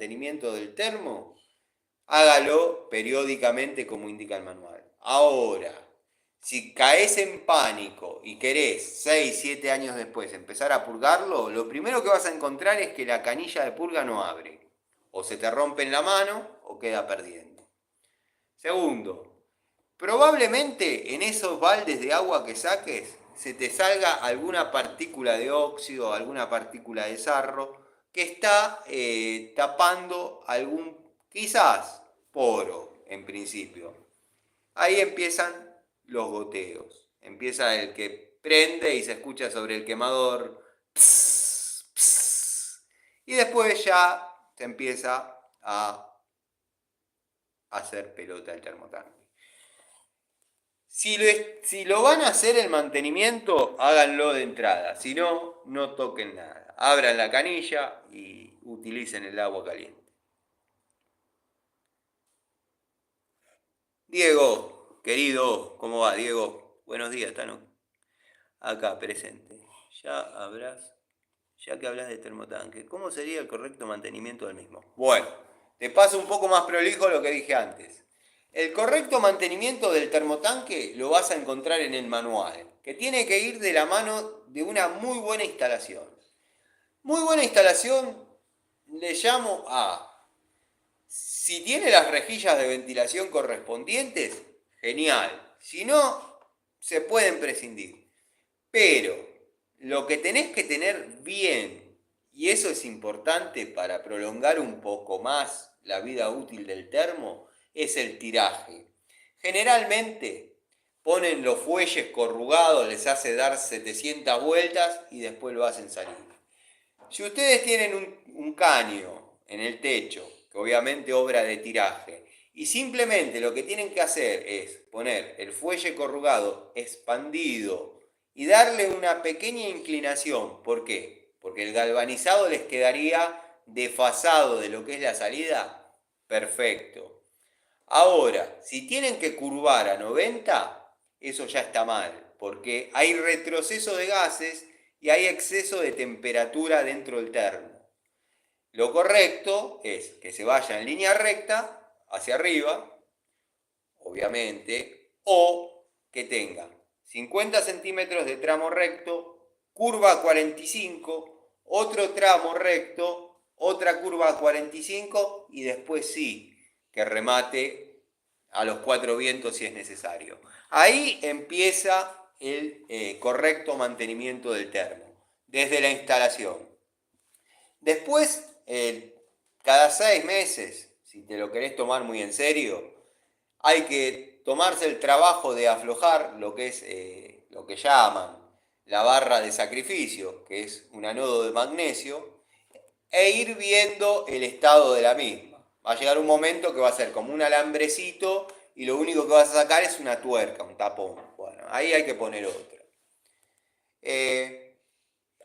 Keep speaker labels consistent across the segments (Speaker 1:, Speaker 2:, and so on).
Speaker 1: mantenimiento del termo, hágalo periódicamente como indica el manual. Ahora, si caes en pánico y querés 6, 7 años después empezar a purgarlo, lo primero que vas a encontrar es que la canilla de purga no abre. O se te rompe en la mano o queda perdiendo. Segundo, probablemente en esos baldes de agua que saques se te salga alguna partícula de óxido, alguna partícula de sarro que está tapando algún, quizás, poro en principio. Ahí empiezan los goteos. Empieza el que prende y se escucha sobre el quemador. Pss, pss, y después ya se empieza a hacer pelota el termotanque. Si lo van a hacer el mantenimiento, háganlo de entrada. Si no, no toquen nada. Abran la canilla y utilicen el agua caliente. Diego, querido, ¿cómo va, Diego? Buenos días, Tano. Acá, presente. Ya que hablas de termotanque, ¿cómo sería el correcto mantenimiento del mismo? Bueno, te paso un poco más prolijo lo que dije antes. El correcto mantenimiento del termotanque lo vas a encontrar en el manual, que tiene que ir de la mano de una muy buena instalación. Muy buena instalación le llamo a, si tiene las rejillas de ventilación correspondientes, genial. Si no, se pueden prescindir. Pero lo que tenés que tener bien, y eso es importante para prolongar un poco más la vida útil del termo, es el tiraje. Generalmente ponen los fuelles corrugados, les hace dar 700 vueltas y después lo hacen salir. Si ustedes tienen un caño en el techo, que obviamente obra de tiraje, y simplemente lo que tienen que hacer es poner el fuelle corrugado expandido y darle una pequeña inclinación. ¿Por qué? Porque el galvanizado les quedaría desfasado de lo que es la salida. Perfecto. Ahora, si tienen que curvar a 90, eso ya está mal, porque hay retroceso de gases y hay exceso de temperatura dentro del termo. Lo correcto es que se vaya en línea recta hacia arriba, obviamente, o que tenga 50 centímetros de tramo recto, curva a 45, otro tramo recto, otra curva a 45 y después sí, que remate a los 4 vientos si es necesario. Ahí empieza el correcto mantenimiento del termo, desde la instalación. Después, cada 6 meses, si te lo querés tomar muy en serio, hay que tomarse el trabajo de aflojar lo que es lo que llaman la barra de sacrificio, que es un anodo de magnesio, e ir viendo el estado de la misma. Va a llegar un momento que va a ser como un alambrecito y lo único que vas a sacar es una tuerca, un tapón. Bueno, ahí hay que poner otro.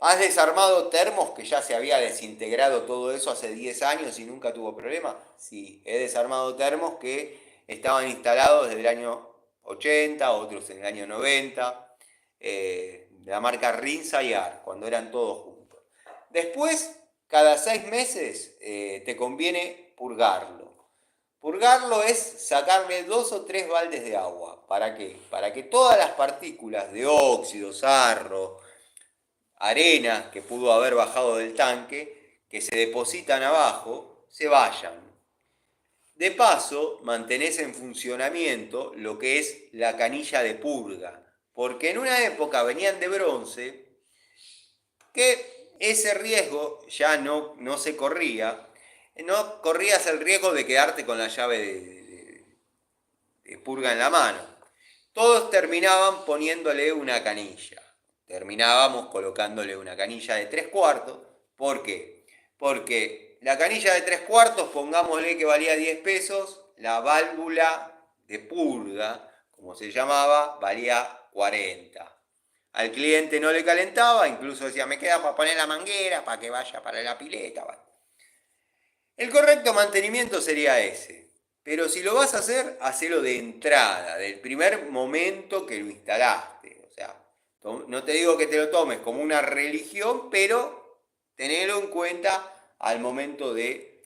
Speaker 1: ¿Has desarmado termos que ya se había desintegrado todo eso hace 10 años y nunca tuvo problema? Sí, he desarmado termos que estaban instalados desde el año 80, otros en el año 90, de la marca Rinza y Ar, cuando eran todos juntos. Después, cada 6 meses te conviene purgarlo. Purgarlo es sacarle 2 o 3 baldes de agua. ¿Para qué? Para que todas las partículas de óxido, sarro, arena que pudo haber bajado del tanque, que se depositan abajo, se vayan. De paso, mantenés en funcionamiento lo que es la canilla de purga, porque en una época venían de bronce, que ese riesgo ya no se corría, no corrías el riesgo de quedarte con la llave de purga en la mano. Todos terminaban poniéndole una canilla. Terminábamos colocándole una canilla de 3/4. ¿Por qué? Porque la canilla de 3/4, pongámosle que valía 10 pesos, la válvula de purga, como se llamaba, valía 40. Al cliente no le calentaba, incluso decía, me queda para poner la manguera, para que vaya para la pileta. El correcto mantenimiento sería ese. Pero si lo vas a hacer, hacelo de entrada, del primer momento que lo instalaste. O sea, no te digo que te lo tomes como una religión, pero tenelo en cuenta al momento de